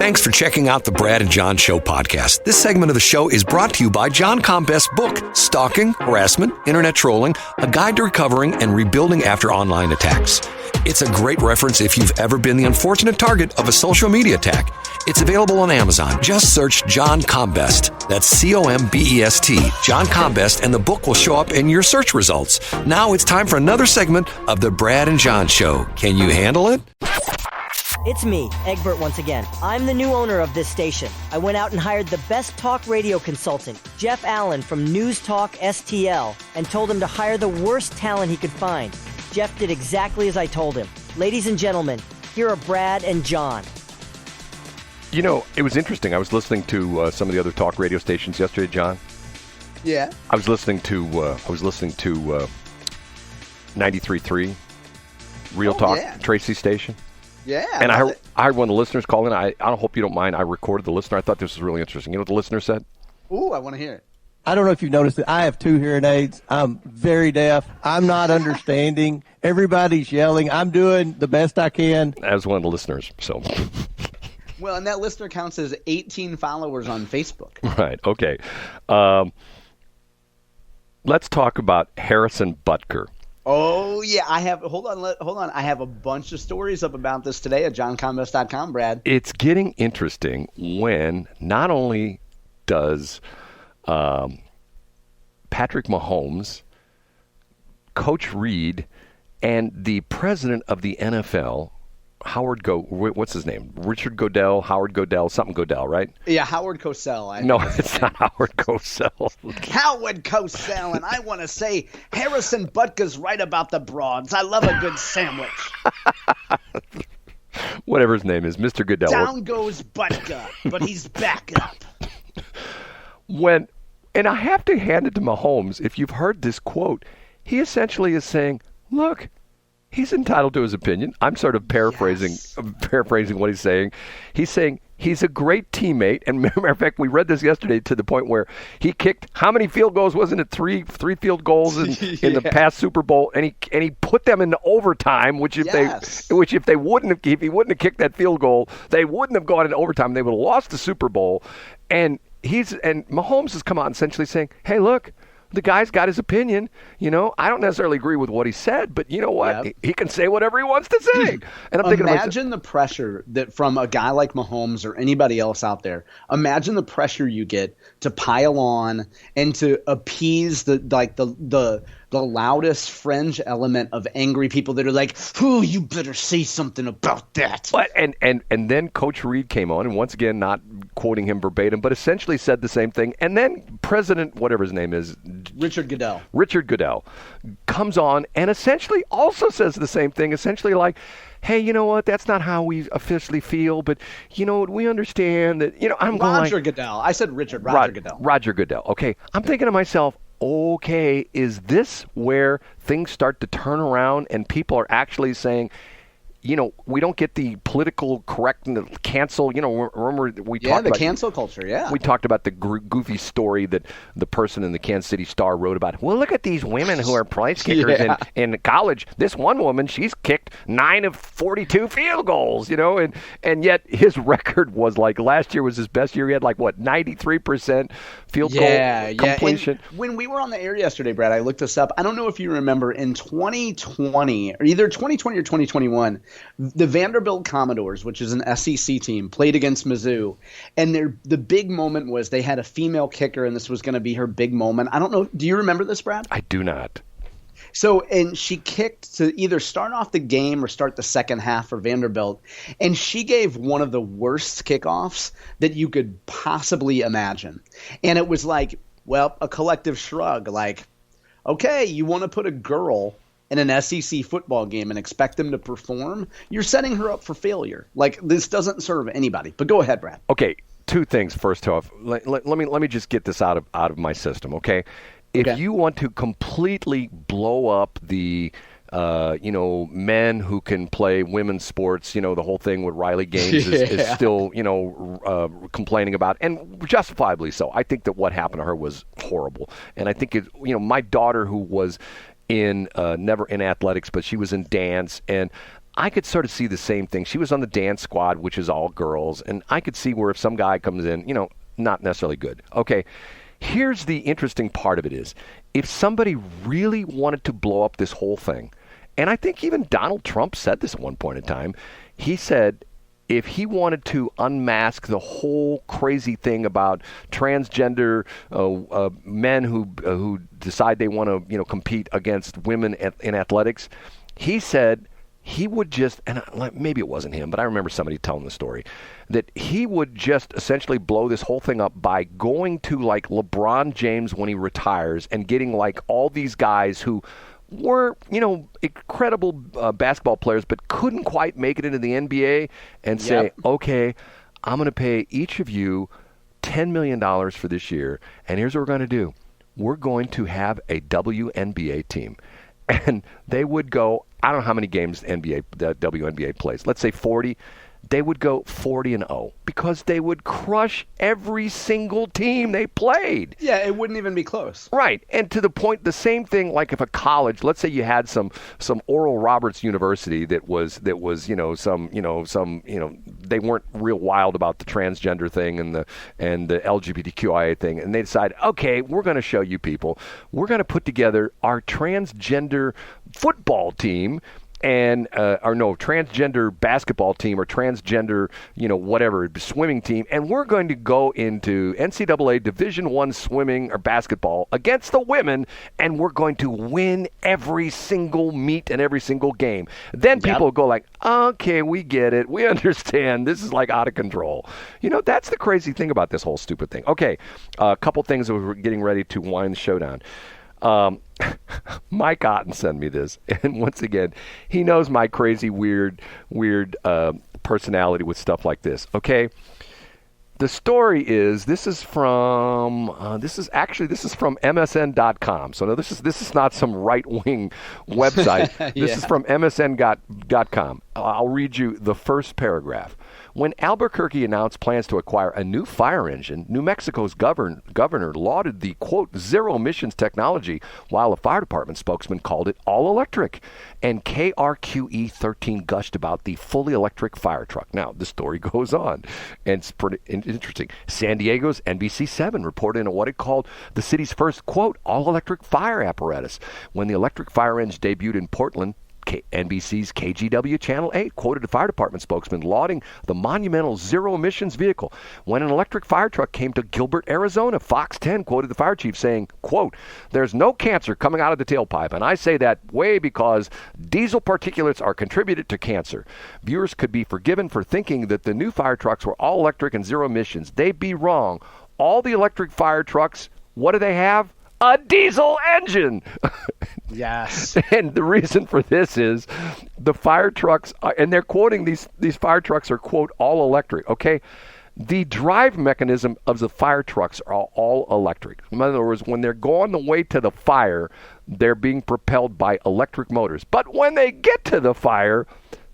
Thanks for checking out the Brad and John Show podcast. This segment of the show is brought to you by John Combest's book, Stalking, Harassment, Internet Trolling, A Guide to Recovering and Rebuilding After Online Attacks. It's a great reference if you've ever been the unfortunate target of a social media attack. It's available on Amazon. Just search John Combest. That's C-O-M-B-E-S-T, John Combest, and the book will show up in your search results. Now it's time for another segment of the Brad and John Show. Can you handle it? It's me, Egbert, once again. I'm the new owner of this station. I went out and hired the best talk radio consultant, Jeff Allen from News Talk STL, and told him to hire the worst talent he could find. Jeff did exactly as I told him. Ladies and gentlemen, here are Brad and John. You know, it was interesting. I was listening to some of the other talk radio stations yesterday, John. Yeah. I was listening to 93.3 Real Talk, yeah. Tracy's station. Yeah. And I heard one of the listeners call in. I hope you don't mind. I recorded the listener. I thought this was really interesting. You know what the listener said? Ooh, I want to hear it. I don't know if you've noticed it. I have 2 hearing aids. I'm very deaf. I'm not understanding. Everybody's yelling. I'm doing the best I can. As one of the listeners, so. Well, and that listener counts as 18 followers on Facebook. Right. Okay. Let's talk about Harrison Butker. Oh, yeah. Hold on. I have a bunch of stories up about this today at johncombest.com, Brad. It's getting interesting when not only does Patrick Mahomes, Coach Reed, and the president of the NFL, what's his name? Richard Goodell, Howard Goodell, something Goodell, right? Yeah, Howard Cosell. No, it's not Howard Cosell. Howard Cosell, and I want to say Harrison Butker's right about the broads. I love a good sandwich. Whatever his name is, Mr. Goodell. Down goes Butker, but he's back up. And I have to hand it to Mahomes, if you've heard this quote, he essentially is saying, look, he's entitled to his opinion. I'm sort of paraphrasing what he's saying. He's saying he's a great teammate. And matter of fact, we read this yesterday to the point where he kicked, how many field goals? Wasn't it three field goals in the past Super Bowl? And he put them into overtime, which if he wouldn't have kicked that field goal, they wouldn't have gone into overtime. They would have lost the Super Bowl. And Mahomes has come out essentially saying, hey, look, the guy's got his opinion. You know, I don't necessarily agree with what he said, but you know what? Yep. He can say whatever he wants to say. And I'm thinking, imagine the pressure that from a guy like Mahomes or anybody else out there. Imagine the pressure you get to pile on and to appease the loudest fringe element of angry people that are like, "Ooh, you better say something about that." But and then Coach Reed came on, and once again, not quoting him verbatim, but essentially said the same thing. And then President, whatever his name is, Richard Goodell comes on and essentially also says the same thing. Essentially, like, hey, you know what? That's not how we officially feel, but you know what? We understand that. You know, Roger Goodell. I said Richard. Roger Goodell. Roger Goodell. Okay, I'm thinking to myself, okay, is this where things start to turn around and people are actually saying, you know, we don't get the political correct and the cancel. You know, remember we talked about the cancel culture. Yeah, we talked about the goofy story that the person in the Kansas City Star wrote about. Well, look at these women who are place kickers in college. This one woman, she's kicked 9 of 42 field goals. You know, and yet his record was like last year was his best year. He had like 93% field goal completion. And when we were on the air yesterday, Brad, I looked this up. I don't know if you remember in 2020 or either 2020 or 2021. The Vanderbilt Commodores, which is an SEC team, played against Mizzou, and the big moment was they had a female kicker, and this was going to be her big moment. I don't know. Do you remember this, Brad? I do not. So, and she kicked to either start off the game or start the second half for Vanderbilt, and she gave one of the worst kickoffs that you could possibly imagine. And it was like, well, a collective shrug, like, okay, you want to put a girl in an SEC football game and expect them to perform, you're setting her up for failure. Like, this doesn't serve anybody. But go ahead, Brad. Okay, 2 things. First off, let me just get this out of my system, okay? If you want to completely blow up the men who can play women's sports, the whole thing with Riley Gaines is still, complaining about, and justifiably so. I think that what happened to her was horrible. And I think my daughter, who was never in athletics, but she was in dance, and I could sort of see the same thing. She was on the dance squad, which is all girls, and I could see where if some guy comes in, not necessarily good. Okay, here's the interesting part of it is, if somebody really wanted to blow up this whole thing, and I think even Donald Trump said this at one point in time, he said if he wanted to unmask the whole crazy thing about transgender men who decide they want to compete against women in athletics, he said he would just, and maybe it wasn't him, but I remember somebody telling the story, that he would just essentially blow this whole thing up by going to like LeBron James when he retires and getting like all these guys who were, incredible basketball players but couldn't quite make it into the NBA and say, okay, I'm going to pay each of you $10 million for this year, and here's what we're going to do. We're going to have a WNBA team. And they would go, I don't know how many games the WNBA plays. Let's say 40. They would go 40-0 because they would crush every single team they played. Yeah, it wouldn't even be close. Right. And to the point, the same thing, like if a college, let's say you had some Oral Roberts University that was they weren't real wild about the transgender thing and the LGBTQIA thing, and they decide, okay, we're going to show you people. We're going to put together our transgender football team and transgender basketball team or transgender, whatever, swimming team, and we're going to go into NCAA Division I swimming or basketball against the women, and we're going to win every single meet and every single game. Then people go like, okay, we get it. We understand. This is like out of control. That's the crazy thing about this whole stupid thing. Okay, a couple things that we're getting ready to wind the show down. Mike Otten sent me this, and once again, he knows my crazy, weird personality with stuff like this. Okay, the story is this is from MSN.com. So no, this is not some right wing website. This is from MSN.com. I'll read you the first paragraph. When Albuquerque announced plans to acquire a new fire engine, New Mexico's governor lauded the, quote, zero emissions technology, while a fire department spokesman called it all electric. And KRQE 13 gushed about the fully electric fire truck. Now, the story goes on, and it's pretty interesting. San Diego's NBC7 reported in what it called the city's first, quote, all electric fire apparatus. When the electric fire engine debuted in Portland, NBC's KGW Channel 8 quoted a fire department spokesman lauding the monumental zero-emissions vehicle. When an electric fire truck came to Gilbert, Arizona, Fox 10 quoted the fire chief saying, quote, there's no cancer coming out of the tailpipe, and I say that way because diesel particulates are contributed to cancer. Viewers could be forgiven for thinking that the new fire trucks were all electric and zero emissions. They'd be wrong. All the electric fire trucks, what do they have? A diesel engine. Yes. And the reason for this is the fire trucks, and they're quoting these fire trucks are, quote, all electric. Okay. The drive mechanism of the fire trucks are all electric. In other words, when they're going the way to the fire, they're being propelled by electric motors. But when they get to the fire,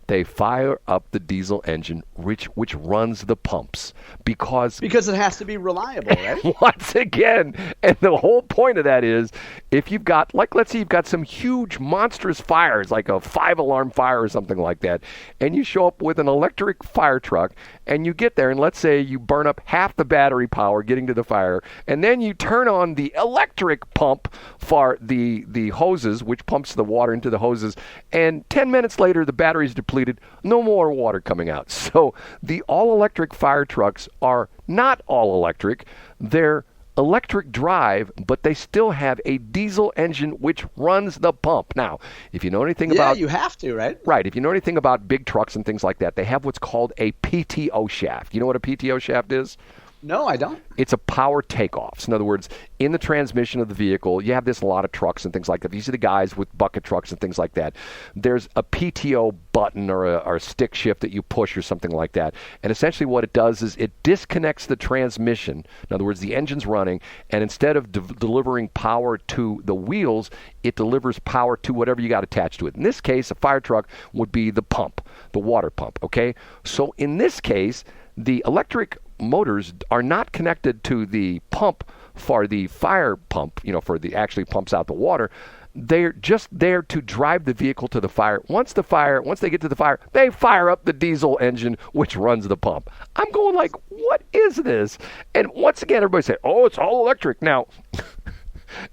they fire up the diesel engine, which runs the pumps because it has to be reliable, right? Once again, and the whole point of that is, if you've got, like, let's say you've got some huge monstrous fires, like a 5-alarm fire or something like that, and you show up with an electric fire truck, and you get there, and let's say you burn up half the battery power getting to the fire, and then you turn on the electric pump for the hoses, which pumps the water into the hoses, and 10 minutes later the battery's depleted. No more water coming out. So the all-electric fire trucks are not all electric. They're electric drive, but they still have a diesel engine which runs the pump. Now, if you know anything about... Yeah, you have to, right? Right. If you know anything about big trucks and things like that, they have what's called a PTO shaft. You know what a PTO shaft is? No, I don't. It's a power takeoff. So in other words, in the transmission of the vehicle, you have this a lot of trucks and things like that. These are the guys with bucket trucks and things like that. There's a PTO button or a stick shift that you push or something like that. And essentially what it does is it disconnects the transmission. In other words, the engine's running, and instead of delivering power to the wheels, it delivers power to whatever you got attached to it. In this case, a fire truck would be the pump, the water pump, okay? So in this case, the electric motors are not connected to the pump for the fire pump, for the actually pumps out the water. They're just there to drive the vehicle to the fire. Once they get to the fire, they fire up the diesel engine, which runs the pump. I'm going like, what is this? And once again, everybody say, oh, it's all electric. Now,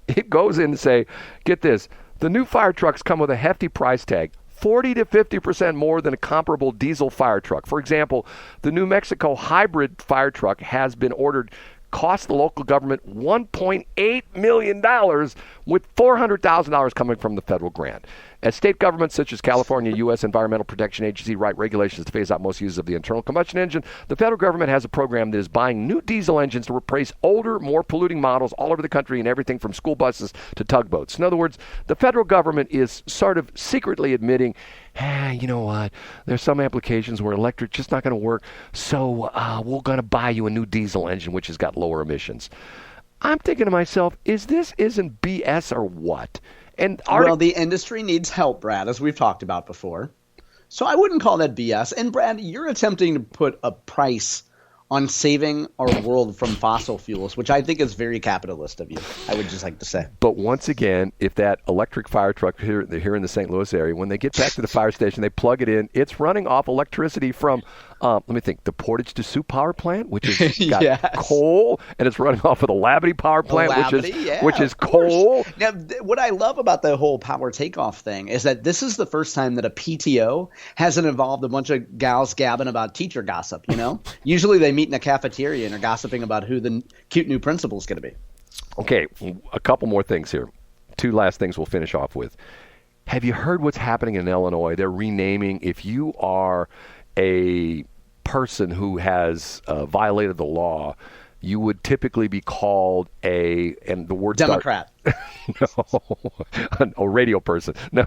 it goes in to say, get this, the new fire trucks come with a hefty price tag, 40 to 50% more than a comparable diesel fire truck. For example, the New Mexico hybrid fire truck has been ordered, cost the local government $1.8 million, with $400,000 coming from the federal grant. As state governments such as California, U.S. Environmental Protection Agency write regulations to phase out most uses of the internal combustion engine, the federal government has a program that is buying new diesel engines to replace older, more polluting models all over the country, and everything from school buses to tugboats. In other words, the federal government is sort of secretly admitting, hey, you know what, there's some applications where electric just not going to work, so we're going to buy you a new diesel engine which has got lower emissions. I'm thinking to myself, isn't BS or what? Well, the industry needs help, Brad, as we've talked about before. So I wouldn't call that BS. And Brad, you're attempting to put a price on saving our world from fossil fuels, which I think is very capitalist of you, I would just like to say. But once again, if that electric fire truck here in the St. Louis area, when they get back to the fire station, they plug it in, it's running off electricity from, the Portage to Sioux power plant, which has got Yes. coal, and it's running off of the Labadie power plant, which is coal. Now, what I love about the whole power takeoff thing is that this is the first time that a PTO hasn't involved a bunch of gals gabbing about teacher gossip, you know? Usually they meet in a cafeteria and are gossiping about who the cute new principal is going to be. Okay, a couple more things here. Two last things we'll finish off with. Have you heard what's happening in Illinois? They're renaming, if you are a person who has violated the law, you would typically be called and the word Democrat. No, a radio person. No,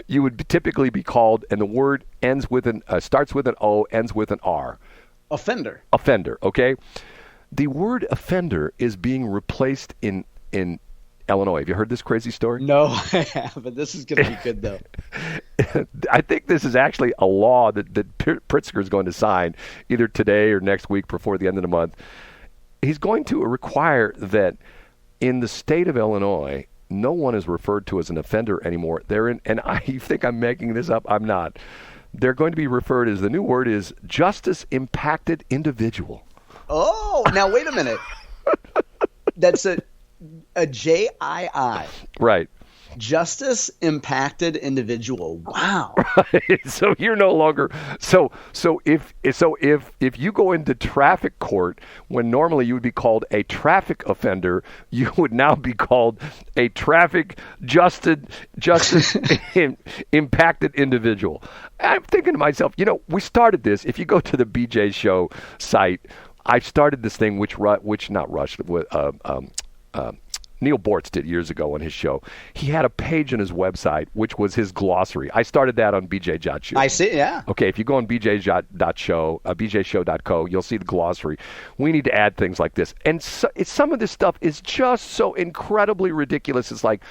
you would typically be called, and the word ends with starts with an O, ends with an R. Offender. Offender, okay? The word offender is being replaced in Illinois. Have you heard this crazy story? No, I haven't. This is going to be good, though. I think this is actually a law that Pritzker is going to sign either today or next week before the end of the month. He's going to require that in the state of Illinois, no one is referred to as an offender anymore. You think I'm making this up? I'm not. They're going to be referred as, the new word is justice impacted individual. Oh, now wait a minute. That's a JII. Right. Justice impacted individual. Wow. Right. So you're no longer so if you go into traffic court when normally you would be called a traffic offender, you would now be called a traffic justice impacted individual. I'm thinking to myself, we started this. If you go to the BJ Show site, I started this thing which not Rush with Neil Bortz did years ago on his show. He had a page on his website, which was his glossary. I started that on BJ.show. I see, yeah. Okay, if you go on BJ.show, BJShow.co, you'll see the glossary. We need to add things like this. And some of this stuff is just so incredibly ridiculous. It's like,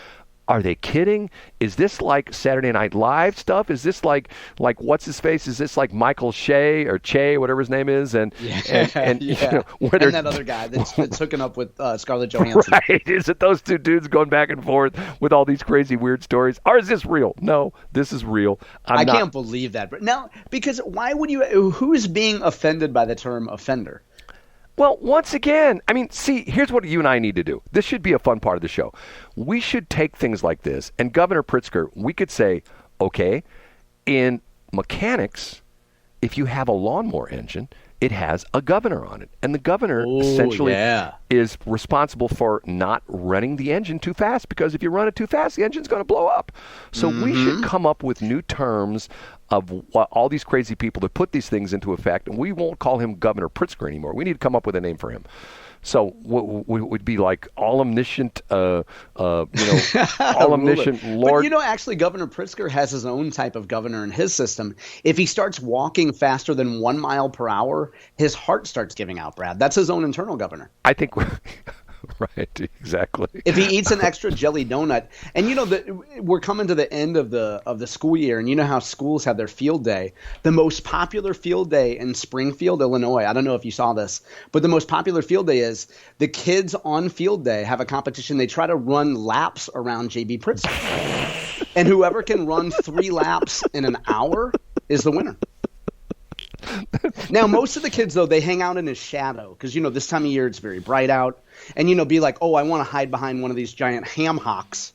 are they kidding? Is this like Saturday Night Live stuff? Is this like what's his face? Is this like Michael Shea or Che, whatever his name is? And yeah. And that other guy that's hooking up with Scarlett Johansson. Right? Is it those two dudes going back and forth with all these crazy weird stories? Or is this real? No, this is real. I can't believe that. But now, because why would you? Who's being offended by the term offender? Well, once again, here's what you and I need to do. This should be a fun part of the show. We should take things like this, and Governor Pritzker, we could say, okay, in mechanics, if you have a lawnmower engine, it has a governor on it. And the governor essentially is responsible for not running the engine too fast, because if you run it too fast, the engine's going to blow up. So we should come up with new terms of all these crazy people that put these things into effect, and we won't call him Governor Pritzker anymore. We need to come up with a name for him. So would be like all-omniscient, all-omniscient Lord. But actually, Governor Pritzker has his own type of governor in his system. If he starts walking faster than 1 mile per hour, his heart starts giving out, Brad. That's his own internal governor. I think Right, exactly. If he eats an extra jelly donut, and we're coming to the end of the school year, and you know how schools have their field day. The most popular field day in Springfield, Illinois, I don't know if you saw this, but the most popular field day is the kids on field day have a competition. They try to run laps around J.B. Pritzker, and whoever can run 3 laps in an hour is the winner. Now, most of the kids, though, they hang out in his shadow because, this time of year it's very bright out. And, be like, oh, I want to hide behind one of these giant ham hocks.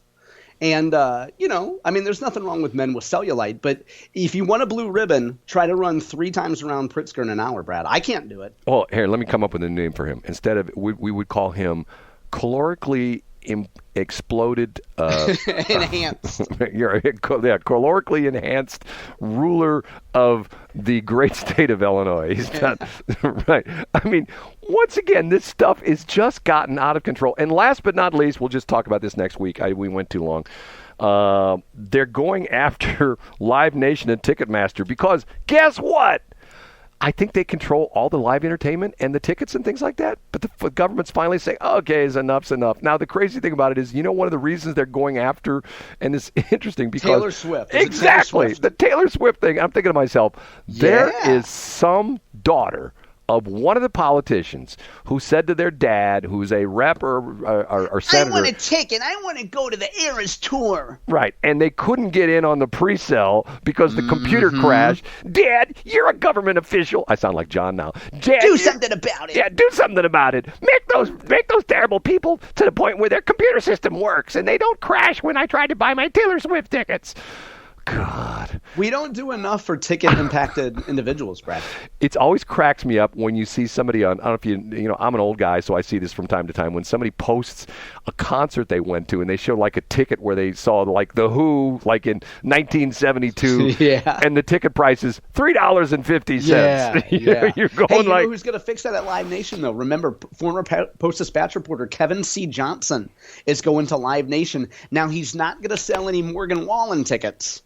And, there's nothing wrong with men with cellulite. But if you want a blue ribbon, try to run 3 times around Pritzker in an hour, Brad. I can't do it. Well, here, let me come up with a name for him. Instead of, we would call him calorically exploded enhanced. Calorically enhanced ruler of the great state of Illinois. He's not right. I mean, once again, this stuff is just gotten out of control. And last but not least, we'll just talk about this next week. We went too long. They're going after Live Nation and Ticketmaster because guess what? I think they control all the live entertainment and the tickets and things like that. But the government's finally saying, okay, enough's enough. Now, the crazy thing about it is, one of the reasons they're going after, and it's interesting because Taylor Swift. Exactly. The Taylor Swift thing. I'm thinking to myself, there is some daughter of one of the politicians who said to their dad, who's a rep or senator, I want a ticket. I want to go to the Eras tour. Right, and they couldn't get in on the pre-sale because the computer crashed. Dad, you're a government official. I sound like John now. Dad, do something about it. Yeah, do something about it. Make those terrible people to the point where their computer system works and they don't crash when I try to buy my Taylor Swift tickets. God. We don't do enough for ticket-impacted individuals, Brad. It always cracks me up when you see somebody on, I don't know if I'm an old guy, so I see this from time to time, when somebody posts a concert they went to and they show like a ticket where they saw like The Who, like in 1972, yeah. And the ticket price is $3.50. Yeah. You're going hey, like, who's going to fix that at Live Nation, though? Remember, former Post-Dispatch reporter Kevin C. Johnson is going to Live Nation. Now, he's not going to sell any Morgan Wallen tickets.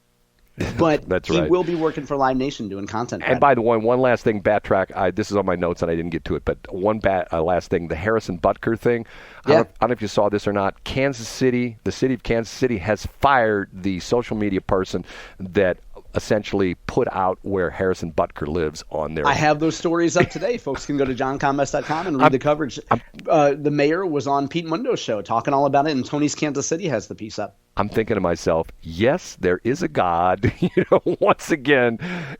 But That's he right. will be working for Live Nation doing content. And by the way, one last thing, Backtrack. This is on my notes and I didn't get to it, but last thing, the Harrison Butker thing. I don't know if you saw this or not. Kansas City, the city of Kansas City has fired the social media person that essentially put out where Harrison Butker lives on their. I have those stories up today. Folks can go to johncombest.com and read the coverage. The mayor was on Pete Mundo's show talking all about it, and Tony's Kansas City has the piece up. I'm thinking to myself, yes, there is a God. Once again,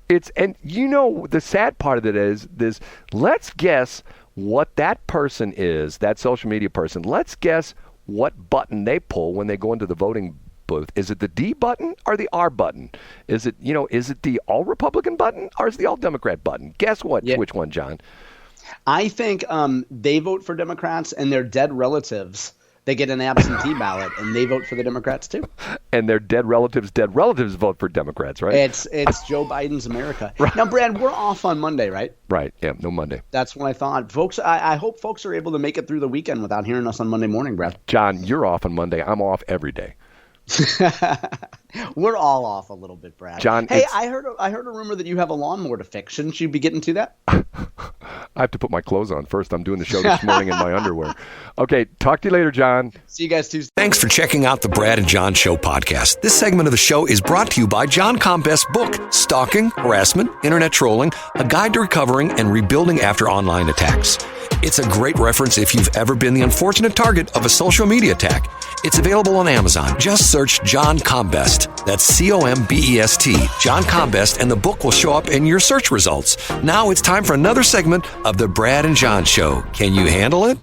the sad part of it is this. Let's guess what that person is, that social media person. Let's guess what button they pull when they go into the voting booth. Is it the D button or the R button? Is it the all Republican button or is it the all Democrat button? Guess what? Yeah. Which one, John? I think they vote for Democrats and their dead relatives. They get an absentee ballot, and they vote for the Democrats, too. And their dead relatives vote for Democrats, right? It's Joe Biden's America. Right. Now, Brad, we're off on Monday, right? Right, yeah, no Monday. That's what I thought. Folks, I hope folks are able to make it through the weekend without hearing us on Monday morning, Brad. John, you're off on Monday. I'm off every day. We're all off a little bit, Brad. John, hey, I heard a rumor that you have a lawnmower to fix. Shouldn't you be getting to that? I have to put my clothes on first. I'm doing the show this morning in my underwear. Okay, talk to you later, John. See you guys Tuesday. Thanks for checking out the Brad and John Show podcast. This segment of the show is brought to you by John Combest's book, Stalking, Harassment, Internet Trolling, A Guide to Recovering and Rebuilding After Online Attacks. It's a great reference if you've ever been the unfortunate target of a social media attack. It's available on Amazon. Just search John Combest. That's Combest, John Combest, and the book will show up in your search results. Now it's time for another segment of the Brad and John Show. Can you handle it?